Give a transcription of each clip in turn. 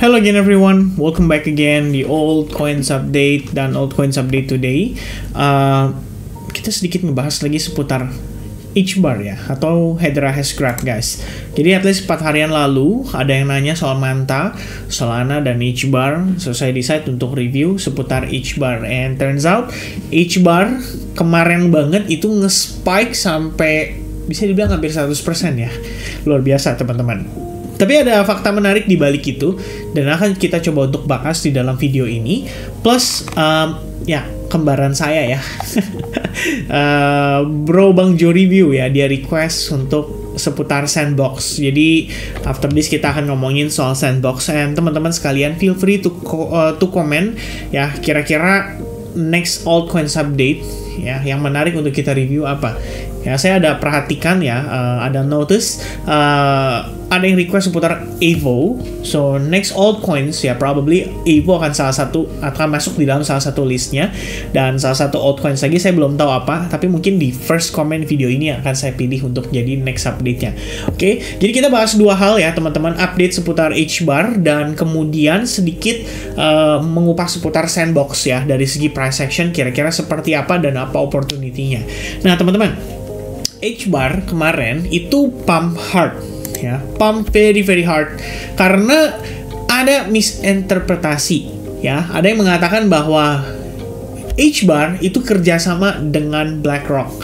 Hello again everyone, welcome back again di Old Coins Update dan Old Coins Update today. Kita sedikit ngebahas lagi seputar H-bar ya, atau Hedera has cracked guys. Jadi at least 4 harian lalu ada yang nanya soal Manta, Solana dan H-bar. So saya decide untuk review seputar H-bar, and turns out H-bar kemarin banget itu nge-spike sampai bisa dibilang hampir 100% ya. Luar biasa teman-teman. Tapi ada fakta menarik di balik itu dan akan kita coba untuk bahas di dalam video ini. Plus, ya kembaran saya ya, Bro Bang Jo Review ya, dia request untuk seputar sandbox. Jadi after this kita akan ngomongin soal sandbox. And teman-teman sekalian, feel free to comment ya, kira-kira next altcoins update ya yang menarik untuk kita review apa. Ya, saya ada perhatikan ya, ada notice, ada yang request seputar Evo. So next altcoins ya, probably Evo akan masuk di dalam salah satu listnya. Dan salah satu altcoins lagi saya belum tahu apa, tapi mungkin di first comment video ini akan saya pilih untuk jadi next update-nya. Oke, jadi kita bahas dua hal ya teman-teman, update seputar H-bar dan kemudian sedikit mengupas seputar sandbox ya, dari segi price action kira-kira seperti apa dan apa opportunity-nya. Nah teman-teman, H-bar kemarin itu pump hard ya, pump very hard karena ada misinterpretasi ya. Ada yang mengatakan bahwa H-bar itu kerjasama dengan BlackRock,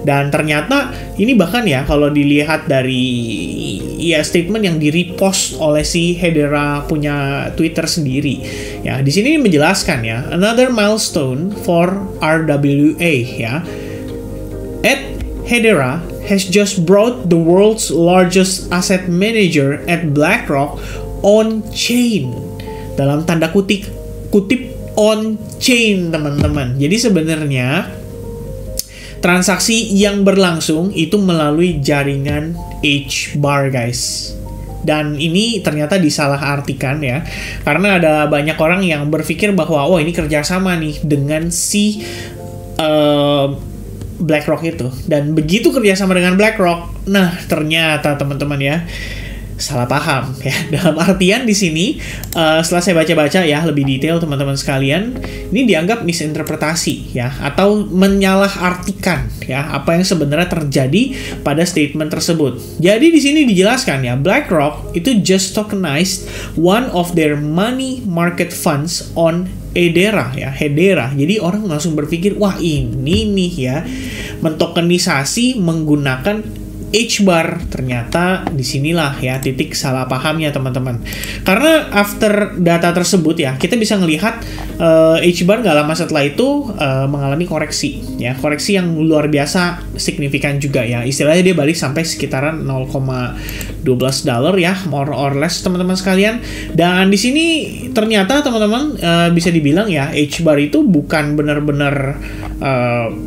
dan ternyata ini bahkan ya kalau dilihat dari ya statement yang di-repost oleh si Hedera punya Twitter sendiri ya, di sini menjelaskan ya, another milestone for RWA ya. Hedera has just brought the world's largest asset manager at BlackRock on-chain. Dalam tanda kutip on-chain, teman-teman. Jadi sebenarnya transaksi yang berlangsung itu melalui jaringan H-bar, guys. Dan ini ternyata disalahartikan ya, karena ada banyak orang yang berpikir bahwa ini kerjasama nih dengan si BlackRock itu. Dan begitu kerjasama dengan BlackRock, nah ternyata teman-teman ya, salah paham ya. Dalam artian di sini, setelah saya baca-baca ya lebih detail teman-teman sekalian, ini dianggap misinterpretasi ya, atau menyalahartikan ya apa yang sebenarnya terjadi pada statement tersebut. Jadi di sini dijelaskan ya, BlackRock itu just tokenized one of their money market funds on Hedera ya, Hedera. Jadi orang langsung berpikir, wah ini nih ya, mentokenisasi menggunakan H-bar. Ternyata disinilah ya titik salah pahamnya teman-teman. Karena after data tersebut ya, kita bisa ngelihat H-bar gak lama setelah itu mengalami koreksi ya, koreksi yang luar biasa signifikan juga ya. Istilahnya dia balik sampai sekitaran $0.12 ya, more or less teman-teman sekalian. Dan di sini ternyata teman-teman bisa dibilang ya, H-bar itu bukan benar-benar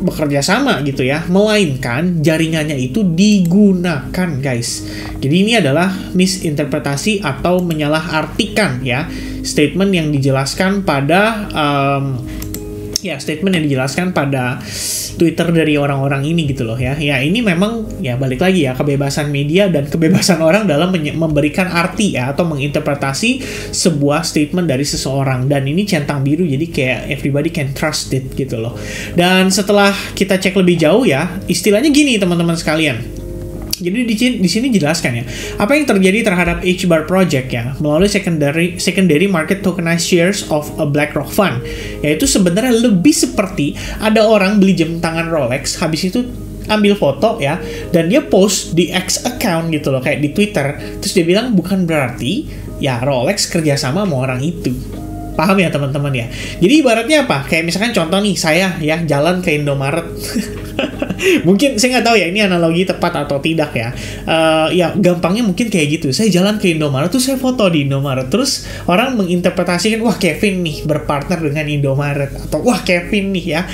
bekerja sama gitu ya, melainkan jaringannya itu digunakan, guys. Jadi ini adalah misinterpretasi atau menyalahartikan ya statement yang dijelaskan pada Twitter dari orang-orang ini gitu loh ya. Ya ini memang ya balik lagi ya, kebebasan media dan kebebasan orang dalam memberikan arti ya, atau menginterpretasi sebuah statement dari seseorang. Dan ini centang biru, jadi kayak everybody can trust it gitu loh. Dan setelah kita cek lebih jauh ya, istilahnya gini teman-teman sekalian. Jadi di sini jelaskan ya, apa yang terjadi terhadap H-bar project ya, melalui secondary market tokenized shares of a BlackRock fund. Yaitu sebenarnya lebih seperti ada orang beli jam tangan Rolex, habis itu ambil foto ya, dan dia post di X account gitu loh, kayak di Twitter. Terus dia bilang bukan berarti ya Rolex kerjasama sama orang itu. Paham ya teman-teman ya? Jadi ibaratnya apa? Kayak misalkan contoh nih, saya ya jalan ke Indomaret. Mungkin saya nggak tahu ya ini analogi tepat atau tidak ya. Ya gampangnya mungkin kayak gitu. Saya jalan ke Indomaret, terus saya foto di Indomaret. Terus orang menginterpretasikan, wah Kevin nih berpartner dengan Indomaret. Atau wah Kevin nih ya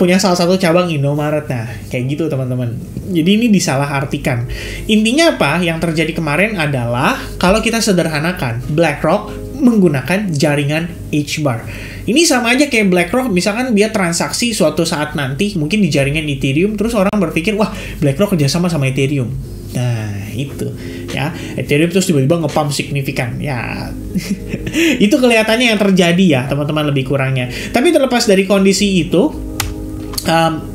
punya salah satu cabang Indomaret. Nah kayak gitu teman-teman. Jadi ini disalahartikan. Intinya apa? Yang terjadi kemarin adalah, kalau kita sederhanakan, BlackRock menggunakan jaringan H-bar. Ini sama aja kayak BlackRock, misalkan dia transaksi suatu saat nanti mungkin di jaringan Ethereum, terus orang berpikir, wah BlackRock kerjasama sama Ethereum. Nah, itu ya, Ethereum terus tiba-tiba nge-pump signifikan ya. Itu kelihatannya yang terjadi ya teman-teman, lebih kurangnya. Tapi terlepas dari kondisi itu,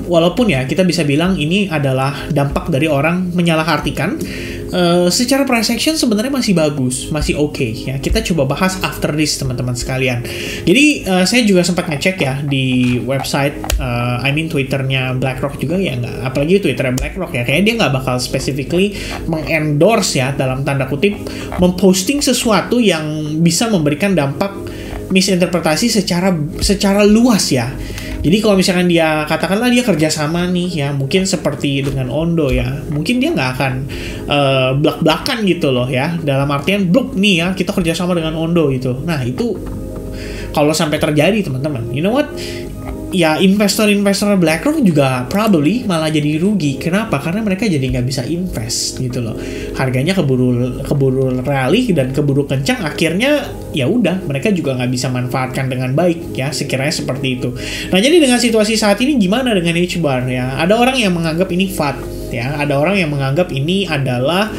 walaupun ya kita bisa bilang ini adalah dampak dari orang menyalahartikan, secara price action sebenarnya masih bagus, masih oke ya. Kita coba bahas after this teman-teman sekalian. Jadi saya juga sempat ngecek ya di website, Twitternya BlackRock juga ya, nggak, apalagi Twitternya BlackRock ya, kayaknya dia nggak bakal specifically mengendorse ya dalam tanda kutip memposting sesuatu yang bisa memberikan dampak misinterpretasi secara luas ya. Jadi kalau misalkan dia, katakanlah dia kerjasama nih ya, mungkin seperti dengan Ondo ya, mungkin dia nggak akan blak-blakan gitu loh ya, dalam artian blok nih ya, kita kerjasama dengan Ondo gitu. Nah itu kalau sampai terjadi teman-teman, you know what? Ya investor-investor BlackRock juga probably malah jadi rugi. Kenapa? Karena mereka jadi nggak bisa invest gitu loh. Harganya keburu rally dan keburu kencang. Akhirnya ya udah, mereka juga nggak bisa manfaatkan dengan baik ya. Sekiranya seperti itu. Nah jadi dengan situasi saat ini gimana dengan H-bar ya? Ada orang yang menganggap ini FUD ya. Ada orang yang menganggap ini adalah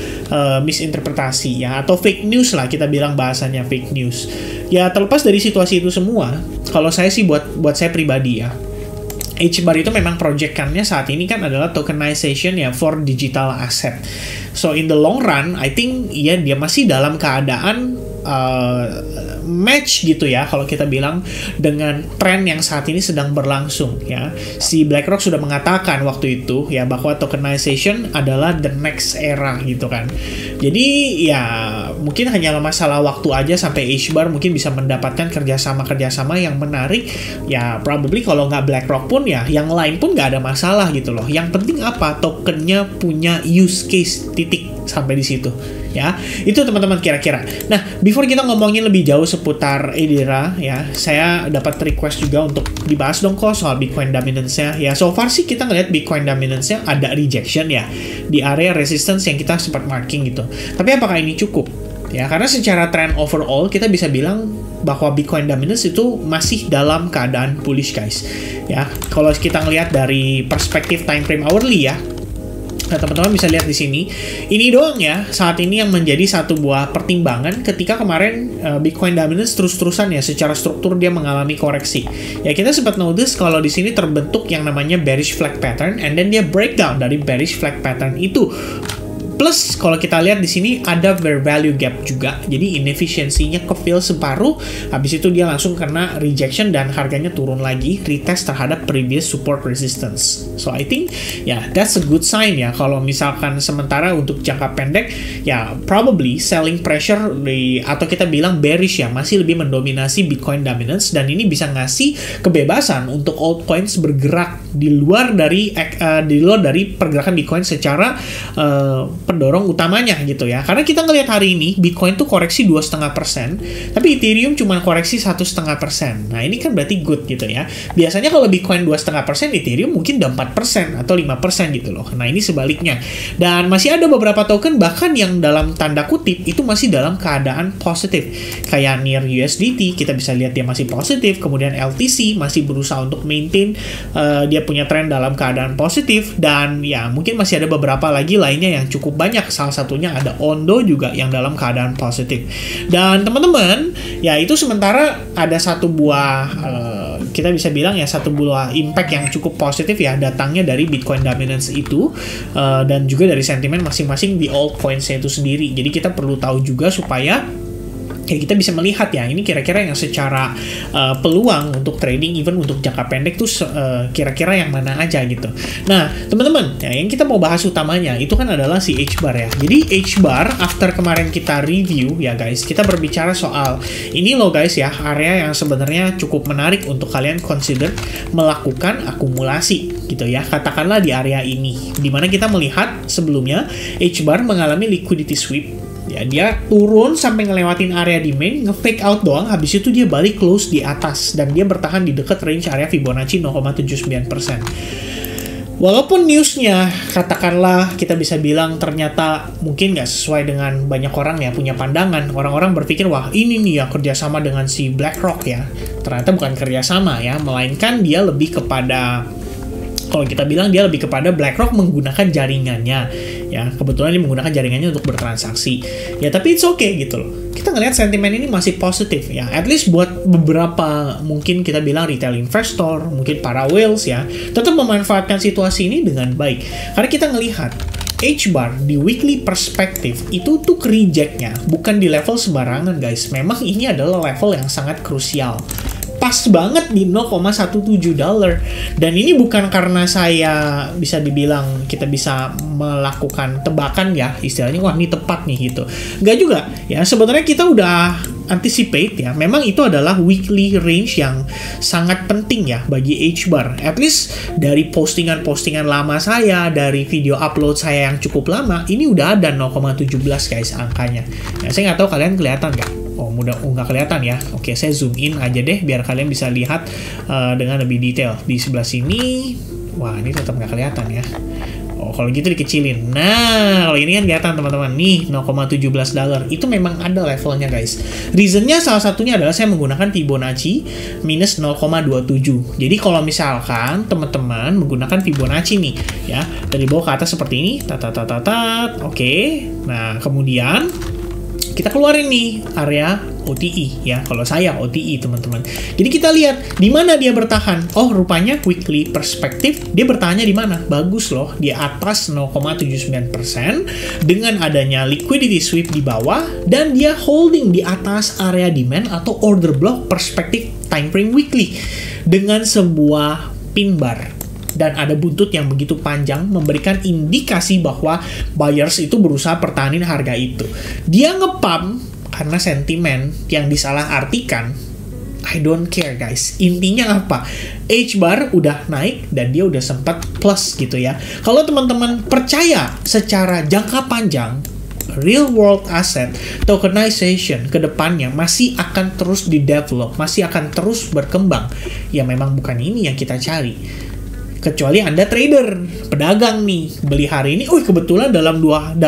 misinterpretasi ya, atau fake news lah, kita bilang bahasanya fake news. Ya terlepas dari situasi itu semua, kalau saya sih buat saya pribadi ya, H-bar itu memang projectkannya saat ini kan adalah tokenization ya for digital asset. So in the long run, I think ya dia masih dalam keadaan match gitu ya, kalau kita bilang dengan tren yang saat ini sedang berlangsung ya. Si BlackRock sudah mengatakan waktu itu ya bahwa tokenization adalah the next era gitu kan. Jadi ya mungkin hanyalah masalah waktu aja sampai H-bar mungkin bisa mendapatkan kerjasama yang menarik ya. Probably kalau nggak BlackRock pun ya yang lain pun nggak ada masalah gitu loh. Yang penting apa? Tokennya punya use case, titik, sampai di situ ya. Itu teman-teman kira-kira. Nah, before kita ngomongin lebih jauh seputar Edera ya, saya dapat request juga untuk dibahas dong kok soal Bitcoin dominance-nya ya. So far sih kita ngeliat Bitcoin dominance-nya ada rejection ya di area resistance yang kita sempat marking gitu. Tapi apakah ini cukup? Ya, karena secara trend overall kita bisa bilang bahwa Bitcoin dominance itu masih dalam keadaan bullish guys. Ya, kalau kita ngelihat dari perspektif time frame hourly ya. Nah, teman-teman bisa lihat di sini. Ini doang ya saat ini yang menjadi satu buah pertimbangan ketika kemarin Bitcoin dominance terus-terusan ya secara struktur dia mengalami koreksi. Ya, kita sempat notice kalau di sini terbentuk yang namanya bearish flag pattern, and then dia breakdown dari bearish flag pattern itu. Plus kalau kita lihat di sini ada fair value gap juga, jadi inefisiensinya ke-fill separuh, habis itu dia langsung kena rejection dan harganya turun lagi, retest terhadap previous support resistance. So I think ya that's a good sign ya. Kalau misalkan sementara untuk jangka pendek ya probably selling pressure atau kita bilang bearish ya masih lebih mendominasi Bitcoin dominance, dan ini bisa ngasih kebebasan untuk altcoins bergerak di luar dari pergerakan Bitcoin secara pendorong utamanya gitu ya. Karena kita ngelihat hari ini Bitcoin tuh koreksi 2,5%, tapi Ethereum cuma koreksi 1,5%. Nah, ini kan berarti good gitu ya. Biasanya kalau Bitcoin 2,5%, Ethereum mungkin udah 4% atau 5% gitu loh. Nah, ini sebaliknya. Dan masih ada beberapa token bahkan yang dalam tanda kutip itu masih dalam keadaan positif. Kayak Near USDT, kita bisa lihat dia masih positif. Kemudian LTC masih berusaha untuk maintain dia punya tren dalam keadaan positif. Dan ya mungkin masih ada beberapa lagi lainnya yang cukup banyak, salah satunya ada Ondo juga yang dalam keadaan positif. Dan teman-teman, ya itu sementara ada satu buah kita bisa bilang ya satu buah impact yang cukup positif ya datangnya dari Bitcoin dominance itu, dan juga dari sentimen masing-masing di altcoins-nya itu sendiri. Jadi kita perlu tahu juga supaya ya kita bisa melihat ya ini kira-kira yang secara peluang untuk trading even untuk jangka pendek tuh kira-kira yang mana aja gitu. Nah teman-teman ya, yang kita mau bahas utamanya itu kan adalah si H-bar ya. Jadi H-bar after kemarin kita review ya guys, kita berbicara soal ini loh guys ya, area yang sebenarnya cukup menarik untuk kalian consider melakukan akumulasi gitu ya, katakanlah di area ini, dimana kita melihat sebelumnya H-bar mengalami liquidity sweep. Ya, dia turun sampai ngelewatin area demand, nge-fake out doang, habis itu dia balik close di atas, dan dia bertahan di dekat range area Fibonacci 0,79%. Walaupun newsnya, katakanlah kita bisa bilang ternyata mungkin nggak sesuai dengan banyak orang ya punya pandangan. Orang-orang berpikir, wah ini nih ya kerjasama dengan si BlackRock ya. Ternyata bukan kerjasama ya, melainkan dia lebih kepada, kalau kita bilang dia lebih kepada BlackRock menggunakan jaringannya ya kebetulan dia menggunakan jaringannya untuk bertransaksi ya, tapi it's okay gitu loh. Kita ngelihat sentimen ini masih positif ya, at least buat beberapa mungkin kita bilang retail investor, mungkin para whales ya, tetap memanfaatkan situasi ini dengan baik. Karena kita ngelihat H-bar di weekly perspektif itu tuh rejectnya bukan di level sembarangan guys. Memang ini adalah level yang sangat krusial. Pas banget di $0.17. Dan ini bukan karena saya bisa dibilang kita bisa melakukan tebakan ya, istilahnya wah ini tepat nih gitu. Nggak juga ya, sebenarnya kita udah anticipate ya, memang itu adalah weekly range yang sangat penting ya bagi H-bar. At least dari postingan-postingan lama saya, dari video upload saya yang cukup lama, ini udah ada 0,17 guys angkanya. Ya, saya nggak tahu kalian kelihatan nggak? Oh, nggak kelihatan ya. Oke, saya zoom in aja deh biar kalian bisa lihat dengan lebih detail. Di sebelah sini, wah ini tetap nggak kelihatan ya. Oh, kalau gitu dikecilin. Nah, kalau ini kan kelihatan teman-teman. Nih, $0.17. Itu memang ada levelnya guys. Reasonnya salah satunya adalah saya menggunakan Fibonacci minus 0,27. Jadi kalau misalkan teman-teman menggunakan Fibonacci nih, ya, dari bawah ke atas seperti ini. Oke. Nah, kemudian kita keluarin nih area OTE ya, kalau saya OTE teman-teman. Jadi kita lihat di mana dia bertahan. Oh, rupanya weekly perspektif dia bertahannya di mana? Bagus loh, di atas 0,79% dengan adanya liquidity sweep di bawah dan dia holding di atas area demand atau order block perspektif time frame weekly dengan sebuah pin bar. Dan ada buntut yang begitu panjang memberikan indikasi bahwa buyers itu berusaha pertahanin harga itu. Dia ngepump karena sentimen yang disalahartikan. I don't care guys. Intinya apa? H-bar udah naik dan dia udah sempat plus gitu ya. Kalau teman-teman percaya secara jangka panjang, real world asset tokenization ke depannya masih akan terus di-develop, masih akan terus berkembang. Ya memang bukan ini yang kita cari. Kecuali Anda trader, pedagang nih, beli hari ini, kebetulan dalam 1-2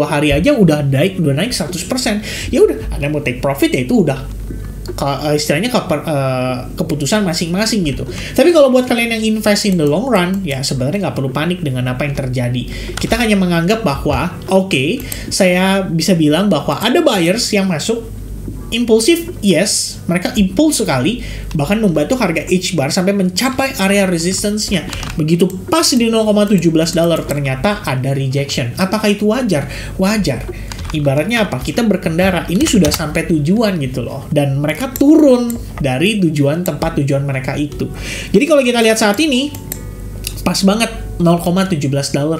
hari aja udah naik 100%. Ya udah, Anda mau take profit ya itu udah istilahnya keputusan masing-masing gitu. Tapi kalau buat kalian yang invest in the long run, ya sebenarnya nggak perlu panik dengan apa yang terjadi. Kita hanya menganggap bahwa, saya bisa bilang bahwa ada buyers yang masuk impulsif, yes, mereka impuls sekali, bahkan membantu harga H-bar sampai mencapai area resistance-nya. Begitu pas di $0.17 ternyata ada rejection. Apakah itu wajar? Wajar. Ibaratnya apa? Kita berkendara, ini sudah sampai tujuan gitu loh. Dan mereka turun dari tempat tujuan mereka itu. Jadi kalau kita lihat saat ini, pas banget $0.17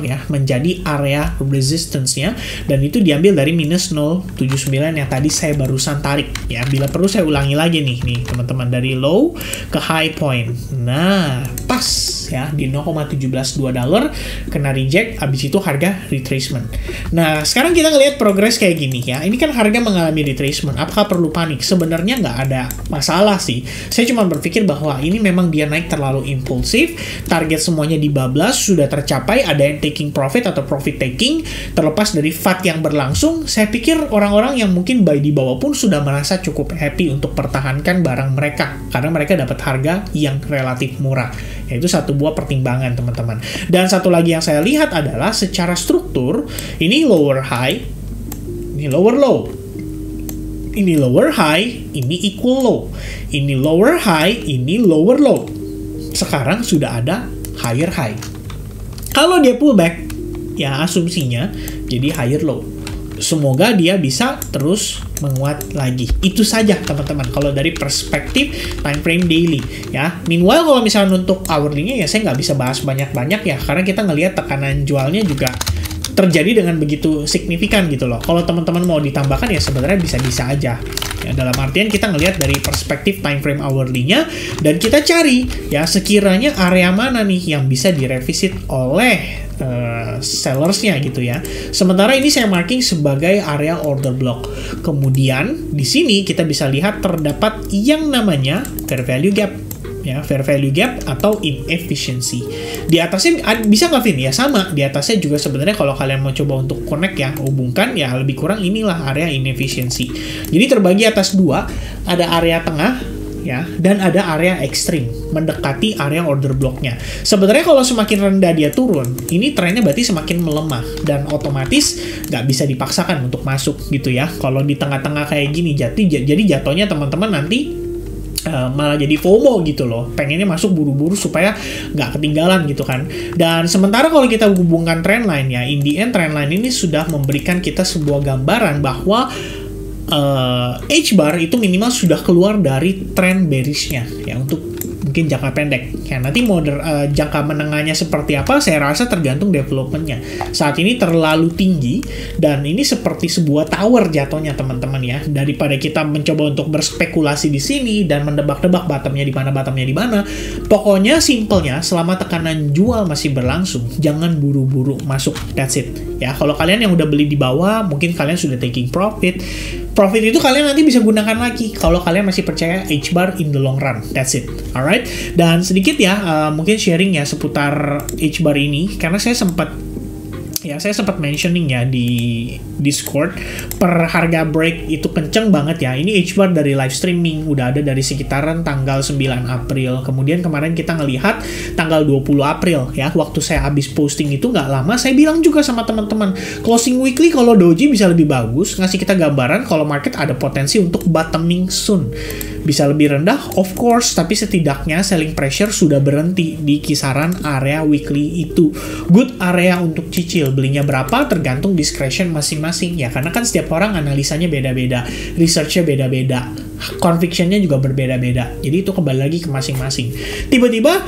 ya menjadi area resistance-nya, dan itu diambil dari minus 0,79 yang tadi saya barusan tarik ya. Bila perlu saya ulangi lagi nih teman-teman, dari low ke high point. Nah, pas ya di $0.172 kena reject, habis itu harga retracement. Nah, sekarang kita ngelihat progress kayak gini ya. Ini kan harga mengalami retracement. Apakah perlu panik? Sebenarnya nggak ada masalah sih. Saya cuma berpikir bahwa ini memang dia naik terlalu impulsif, target semuanya dibablas, sudah tercapai, ada yang taking profit atau profit taking, terlepas dari FAT yang berlangsung. Saya pikir orang-orang yang mungkin buy di bawah pun sudah merasa cukup happy untuk pertahankan barang mereka, karena mereka dapat harga yang relatif murah. Yaitu satu buah pertimbangan teman-teman. Dan satu lagi yang saya lihat adalah secara struktur, ini lower high, ini lower low, ini lower high, ini equal low, ini lower high, ini lower low. Sekarang sudah ada higher high. Kalau dia pullback, ya asumsinya jadi higher low. Semoga dia bisa terus menguat lagi. Itu saja teman-teman kalau dari perspektif time frame daily ya. Meanwhile kalau misalnya untuk hourly-nya ya saya nggak bisa bahas banyak-banyak ya, karena kita ngelihat tekanan jualnya juga terjadi dengan begitu signifikan gitu loh. Kalau teman-teman mau ditambahkan ya sebenarnya bisa-bisa aja. Ya, dalam artian kita ngelihat dari perspektif time frame hourly-nya dan kita cari ya sekiranya area mana nih yang bisa direvisit oleh sellersnya gitu ya. Sementara ini saya marking sebagai area order block. Kemudian di sini kita bisa lihat terdapat yang namanya fair value gap. Ya, fair value gap atau inefficiency. Di atasnya bisa nggak Vin? Ya sama, di atasnya juga sebenarnya kalau kalian mau coba untuk connect ya, hubungkan ya lebih kurang inilah area inefficiency. Jadi terbagi atas dua, ada area tengah ya dan ada area ekstrim. mendekati area order blocknya. Sebenarnya kalau semakin rendah dia turun, ini trennya berarti semakin melemah dan otomatis nggak bisa dipaksakan untuk masuk gitu ya. Kalau di tengah-tengah kayak gini jadi jatuhnya teman-teman nanti malah jadi FOMO gitu loh, pengennya masuk buru-buru supaya nggak ketinggalan gitu kan. Dan sementara kalau kita hubungkan trendline ya, in the end trendline ini sudah memberikan kita sebuah gambaran bahwa H-bar itu minimal sudah keluar dari trend bearishnya ya untuk mungkin jangka pendek. Ya, nanti jangka menengahnya seperti apa, saya rasa tergantung developmentnya. Saat ini terlalu tinggi, dan ini seperti sebuah tower jatuhnya teman-teman ya. Daripada kita mencoba untuk berspekulasi di sini, dan mendebak-debak bottomnya di mana, pokoknya simpelnya, selama tekanan jual masih berlangsung, jangan buru-buru masuk, that's it. Ya, kalau kalian yang udah beli di bawah, mungkin kalian sudah taking profit. Profit itu kalian nanti bisa gunakan lagi kalau kalian masih percaya H-bar in the long run. That's it. Alright. Dan sedikit ya, mungkin sharing ya seputar H-bar ini, karena saya sempat mentioning ya di Discord, per harga break itu kenceng banget ya. Ini H-bar dari live streaming udah ada dari sekitaran tanggal 9 April. Kemudian kemarin kita ngelihat tanggal 20 April ya, waktu saya habis posting itu nggak lama, saya bilang juga sama teman-teman, closing weekly kalau doji bisa lebih bagus, ngasih kita gambaran kalau market ada potensi untuk bottoming soon. Bisa lebih rendah, of course, tapi setidaknya selling pressure sudah berhenti di kisaran area weekly itu. Good area untuk cicil. Belinya berapa tergantung discretion masing-masing ya, karena kan setiap orang analisanya beda-beda, researchnya beda-beda, convictionnya juga berbeda-beda. Jadi itu kembali lagi ke masing-masing. Tiba-tiba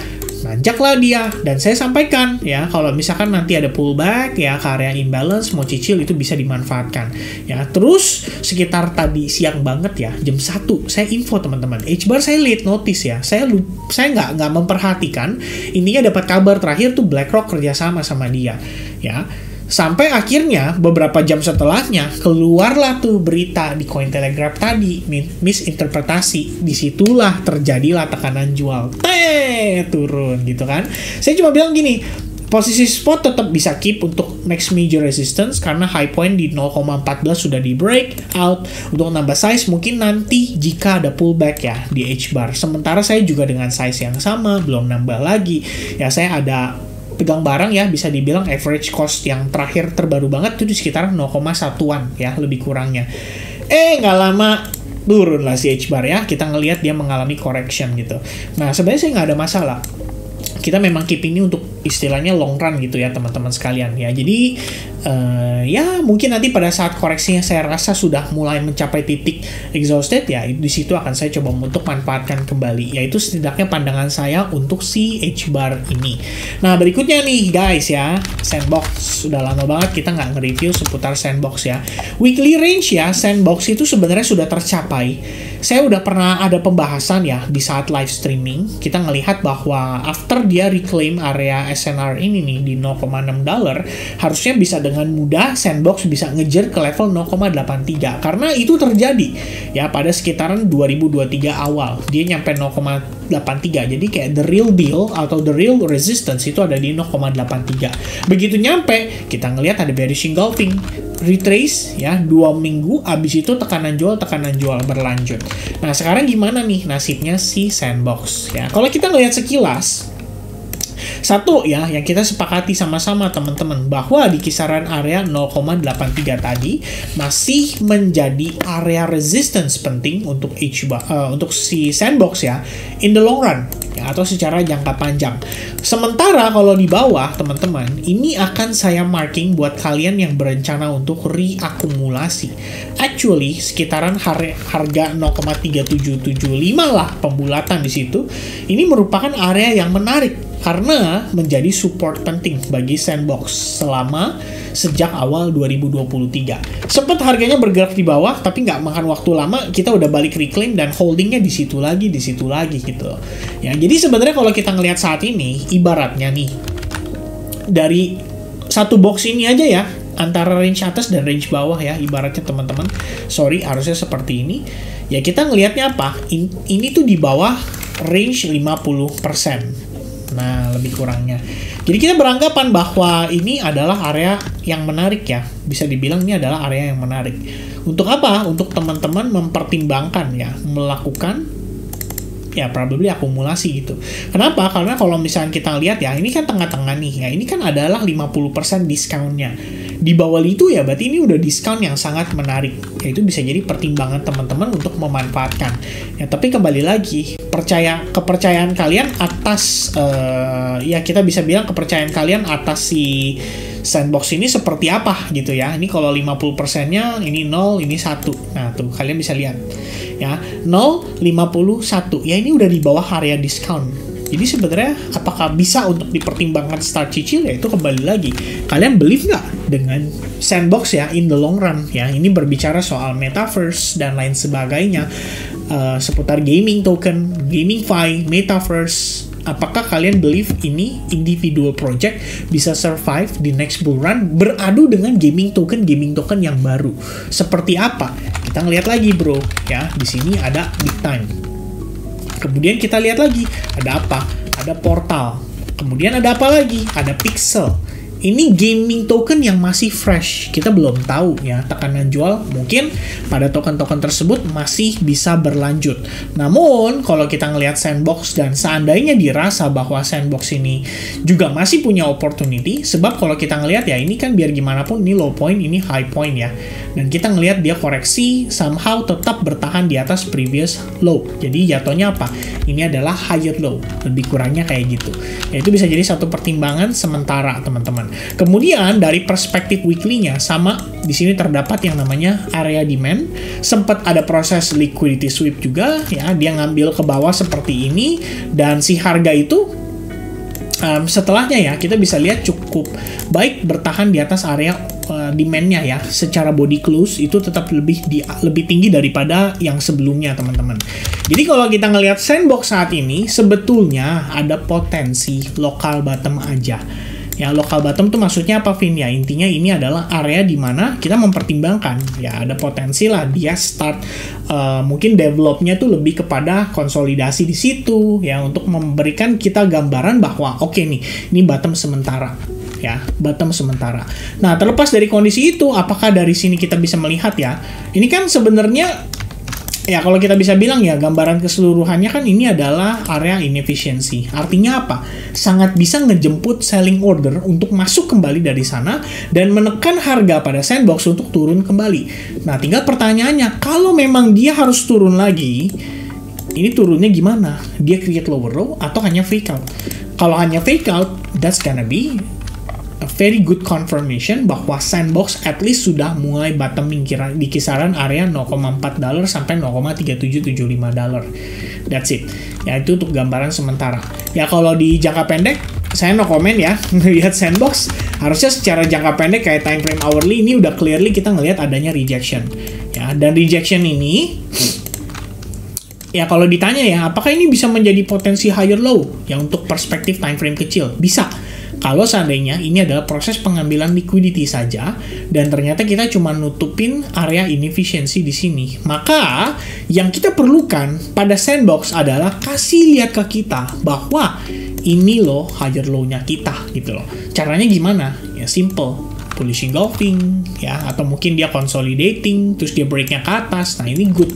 nanjaklah dia, dan saya sampaikan ya, kalau misalkan nanti ada pullback ya ke area imbalance, mau cicil itu bisa dimanfaatkan ya. Terus sekitar tadi siang banget ya, jam 1 saya info teman-teman, H-bar saya late notice ya, saya nggak memperhatikan. Intinya dapat kabar terakhir tuh BlackRock kerjasama sama dia ya. Sampai akhirnya beberapa jam setelahnya keluarlah tuh berita di Cointelegraph tadi, misinterpretasi. Disitulah terjadilah tekanan jual, turun gitu kan. Saya cuma bilang gini, posisi spot tetap bisa keep untuk next major resistance karena high point di 0,14 sudah di break out. Untuk nambah size mungkin nanti jika ada pullback ya di H-bar. Sementara saya juga dengan size yang sama, belum nambah lagi ya. Saya ada pegang barang ya, bisa dibilang average cost yang terakhir terbaru banget itu di sekitar 0,1an ya, lebih kurangnya. Nggak lama turun lah si H-bar ya, kita ngelihat dia mengalami correction gitu. Nah sebenarnya saya nggak ada masalah, kita memang keep ini untuk istilahnya long run gitu ya teman-teman sekalian ya. Jadi ya mungkin nanti pada saat koreksinya saya rasa sudah mulai mencapai titik exhausted ya, di situ akan saya coba untuk manfaatkan kembali. Yaitu setidaknya pandangan saya untuk si H-bar ini. Nah berikutnya nih guys ya, sandbox. Sudah lama banget kita nggak nge-review seputar sandbox ya. Weekly range ya, sandbox itu sebenarnya sudah tercapai. Saya udah pernah ada pembahasan ya di saat live streaming. Kita ngelihat bahwa after dia reclaim area SNR ini nih di $0.6, harusnya bisa dengan mudah sandbox bisa ngejar ke level 0,83 karena itu terjadi ya pada sekitaran 2023 awal. Dia nyampe 0,83. Jadi kayak the real deal atau the real resistance itu ada di 0,83. Begitu nyampe, kita ngelihat ada bearish engulfing, retrace ya 2 minggu, abis itu tekanan jual berlanjut. Nah sekarang gimana nih nasibnya si sandbox ya? Kalau kita ngelihat sekilas, satu ya, yang kita sepakati sama-sama teman-teman, bahwa di kisaran area 0,83 tadi masih menjadi area resistance penting untuk untuk si sandbox ya, in the long run ya, atau secara jangka panjang. Sementara kalau di bawah teman-teman, ini akan saya marking buat kalian yang berencana untuk reakumulasi. Actually sekitaran harga 0,3775 lah pembulatan di situ. Ini merupakan area yang menarik karena menjadi support penting bagi sandbox selama sejak awal 2023. Sempat harganya bergerak di bawah, tapi nggak makan waktu lama, kita udah balik reclaim dan holdingnya di situ lagi gitu. Ya, jadi sebenarnya kalau kita ngelihat saat ini, ibaratnya nih, dari satu box ini aja ya, antara range atas dan range bawah ya, ibaratnya teman-teman. Sorry, harusnya seperti ini. Ya, kita ngelihatnya apa? Ini tuh di bawah range 50%. Nah, lebih kurangnya. Jadi kita beranggapan bahwa ini adalah area yang menarik ya. Bisa dibilang ini adalah area yang menarik. Untuk apa? Untuk teman-teman mempertimbangkan ya, melakukan ya probably akumulasi gitu. Kenapa? Karena kalau misalnya kita lihat ya, ini kan tengah-tengah nih ya, ini kan adalah 50% diskonnya. Di bawah itu ya berarti ini udah diskon yang sangat menarik. Ya itu bisa jadi pertimbangan teman-teman untuk memanfaatkan. Ya tapi kembali lagi, kepercayaan kalian atas ya kita bisa bilang kepercayaan kalian atas si Sandbox ini seperti apa gitu ya. Ini kalau 50%-nya ini 0, ini 1. Nah, tuh kalian bisa lihat. Ya, 0, 51. Ya ini udah di bawah area diskon. Jadi sebenarnya apakah bisa untuk dipertimbangkan start cicil? Ya itu kembali lagi. Kalian believe nggak dengan Sandbox ya in the long run ya? Ini berbicara soal metaverse dan lain sebagainya. Seputar gaming token, GameFi, metaverse. Apakah kalian believe ini individual project bisa survive di next bull run beradu dengan gaming token yang baru? Seperti apa? Kita ngeliat lagi bro, ya di sini ada Big Time. Kemudian kita lihat lagi ada apa? Ada Portal. Kemudian ada apa lagi? Ada Pixel. Ini gaming token yang masih fresh. Kita belum tahu ya tekanan jual mungkin pada token-token tersebut masih bisa berlanjut. Namun kalau kita ngelihat Sandbox dan seandainya dirasa bahwa Sandbox ini juga masih punya opportunity, sebab kalau kita ngelihat ya ini kan biar gimana pun ini low point, ini high point ya. Dan kita ngelihat dia koreksi somehow tetap bertahan di atas previous low. Jadi jatuhnya apa? Ini adalah higher low. Lebih kurangnya kayak gitu. Ya itu bisa jadi satu pertimbangan sementara teman-teman. Kemudian dari perspektif weekly-nya sama di sini terdapat yang namanya area demand. Sempat ada proses liquidity sweep juga ya, dia ngambil ke bawah seperti ini dan si harga itu setelahnya ya kita bisa lihat cukup baik bertahan di atas area demand-nya ya. Secara body close itu tetap lebih tinggi daripada yang sebelumnya teman-teman. Jadi kalau kita ngelihat Sandbox saat ini sebetulnya ada potensi local bottom aja. Ya, local bottom tuh maksudnya apa, Vin? Ya, intinya ini adalah area di mana kita mempertimbangkan. Ya, ada potensi lah dia start mungkin developnya tuh lebih kepada konsolidasi di situ. Ya, untuk memberikan kita gambaran bahwa oke nih, ini bottom sementara. Ya, bottom sementara. Nah, terlepas dari kondisi itu, apakah dari sini kita bisa melihat ya? Ini kan sebenarnya ya kalau kita bisa bilang ya gambaran keseluruhannya kan ini adalah area inefisiensi. Artinya apa? Sangat bisa ngejemput selling order untuk masuk kembali dari sana dan menekan harga pada Sandbox untuk turun kembali. Nah tinggal pertanyaannya, kalau memang dia harus turun lagi, ini turunnya gimana? Dia create lower low atau hanya fake out? Kalau hanya fake out, that's gonna be a very good confirmation bahwa Sandbox at least sudah mulai bottoming di kisaran area $0.4 sampai $0.3775. That's it. Ya itu untuk gambaran sementara. Ya kalau di jangka pendek saya no comment ya ngelihat Sandbox harusnya secara jangka pendek kayak time frame hourly ini udah clearly kita ngelihat adanya rejection. Ya dan rejection ini ya kalau ditanya ya apakah ini bisa menjadi potensi higher low ya untuk perspektif time frame kecil? Bisa. Kalau seandainya ini adalah proses pengambilan liquidity saja dan ternyata kita cuma nutupin area inefisiensi di sini, maka yang kita perlukan pada Sandbox adalah kasih lihat ke kita bahwa ini loh higher low-nya kita gitu loh. Caranya gimana? Ya simple, bullish engulfing ya, atau mungkin dia consolidating terus dia break-nya ke atas. Nah ini good.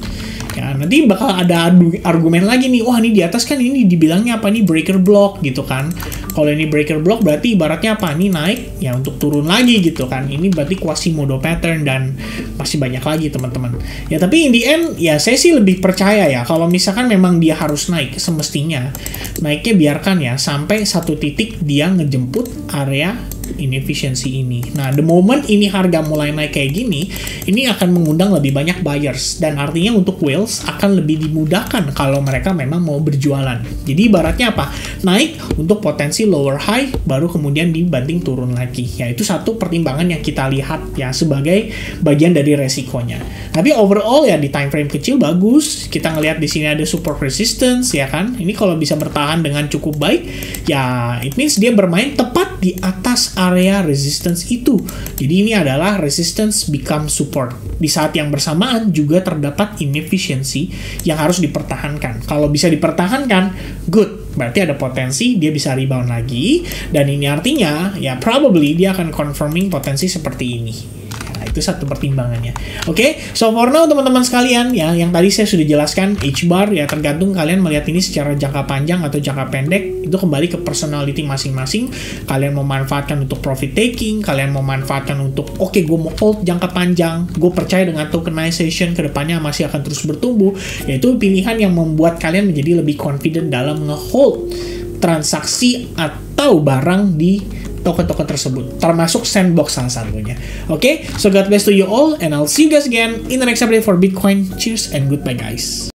Ya, nanti bakal ada argumen lagi nih, wah ini di atas kan ini dibilangnya apa nih breaker block gitu kan. Kalau ini breaker block berarti ibaratnya apa? Ini naik ya untuk turun lagi gitu kan. Ini berarti Quasimodo pattern dan masih banyak lagi teman-teman. Ya tapi in the end ya saya sih lebih percaya ya kalau misalkan memang dia harus naik semestinya naiknya biarkan ya sampai satu titik dia ngejemput area inefisiensi ini. Nah, the moment ini harga mulai naik kayak gini, ini akan mengundang lebih banyak buyers dan artinya untuk whales akan lebih dimudahkan kalau mereka memang mau berjualan. Jadi ibaratnya apa? Naik untuk potensi lower high baru kemudian dibanting turun lagi. Ya itu satu pertimbangan yang kita lihat ya sebagai bagian dari resikonya. Tapi overall ya di time frame kecil bagus. Kita ngelihat di sini ada support resistance ya kan. Ini kalau bisa bertahan dengan cukup baik ya it means dia bermain tepat di atas area resistance itu. Jadi ini adalah resistance become support. Di saat yang bersamaan juga terdapat inefisiensi yang harus dipertahankan. Kalau bisa dipertahankan, good. Berarti ada potensi dia bisa rebound lagi. Dan ini artinya, ya probably dia akan confirming potensi seperti ini. Ya, itu satu pertimbangannya. Oke, so for now teman-teman sekalian ya, yang tadi saya sudah jelaskan H-bar ya, tergantung kalian melihat ini secara jangka panjang atau jangka pendek, itu kembali ke personality masing-masing. Kalian mau manfaatkan untuk profit taking, kalian mau manfaatkan untuk gue mau hold jangka panjang, gue percaya dengan tokenization kedepannya masih akan terus bertumbuh, yaitu pilihan yang membuat kalian menjadi lebih confident dalam nge-hold transaksi atau barang di token-token tersebut, termasuk Sandbox salah satunya. Oke, so God bless to you all, and I'll see you guys again in the next update for Bitcoin. Cheers and goodbye guys.